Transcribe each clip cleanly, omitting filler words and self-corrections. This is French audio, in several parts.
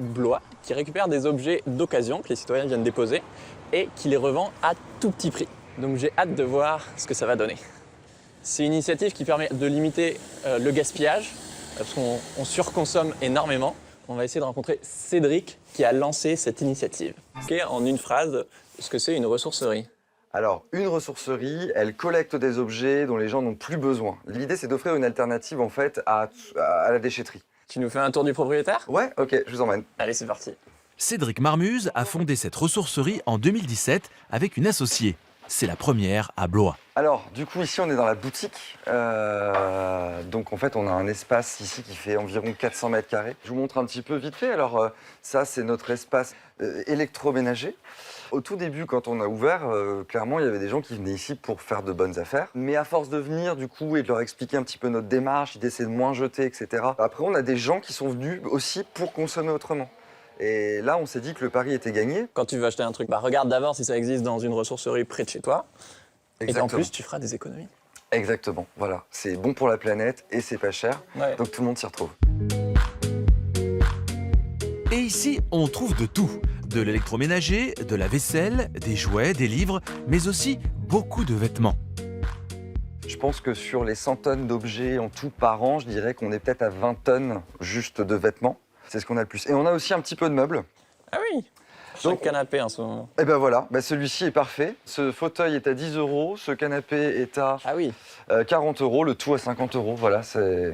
Blois qui récupère des objets d'occasion que les citoyens viennent déposer et qui les revend à tout petit prix. Donc j'ai hâte de voir ce que ça va donner. C'est une initiative qui permet de limiter le gaspillage parce qu'on surconsomme énormément. On va essayer de rencontrer Cédric qui a lancé cette initiative. En une phrase, ce que c'est une ressourcerie. Alors, une ressourcerie, elle collecte des objets dont les gens n'ont plus besoin. L'idée, c'est d'offrir une alternative en fait à la déchetterie. Tu nous fais un tour du propriétaire? Ouais, ok, je vous emmène. Allez, c'est parti. Cédric Marmuse a fondé cette ressourcerie en 2017 avec une associée. C'est la première à Blois. Alors, du coup, ici, on est dans la boutique. Donc, en fait, on a un espace ici qui fait environ 400 mètres carrés. Je vous montre un petit peu vite fait. Alors, ça, c'est notre espace électroménager. Au tout début, quand on a ouvert, clairement, il y avait des gens qui venaient ici pour faire de bonnes affaires. Mais à force de venir, du coup, et de leur expliquer un petit peu notre démarche, d'essayer de moins jeter, etc. Après, on a des gens qui sont venus aussi pour consommer autrement. Et là, on s'est dit que le pari était gagné. Quand tu veux acheter un truc, regarde d'abord si ça existe dans une ressourcerie près de chez toi. Exactement. Et en plus, tu feras des économies. Exactement, voilà. C'est bon pour la planète et c'est pas cher. Ouais. Donc tout le monde s'y retrouve. Et ici, on trouve de tout. De l'électroménager, de la vaisselle, des jouets, des livres, mais aussi beaucoup de vêtements. Je pense que sur les 100 tonnes d'objets en tout par an, je dirais qu'on est peut-être à 20 tonnes juste de vêtements. C'est ce qu'on a le plus. Et on a aussi un petit peu de meubles. Ah oui. J'ai un canapé en ce moment. Et ben voilà, celui-ci est parfait. Ce fauteuil est à 10 €, ce canapé est à 40 €, le tout à 50 €. Voilà, c'est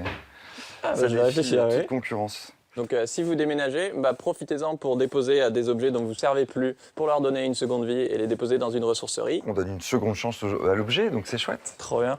je vais réfléchir. petite concurrence. Donc si vous déménagez, profitez-en pour déposer à des objets dont vous ne servez plus, pour leur donner une seconde vie et les déposer dans une ressourcerie. On donne une seconde chance à l'objet, donc c'est chouette. Trop bien.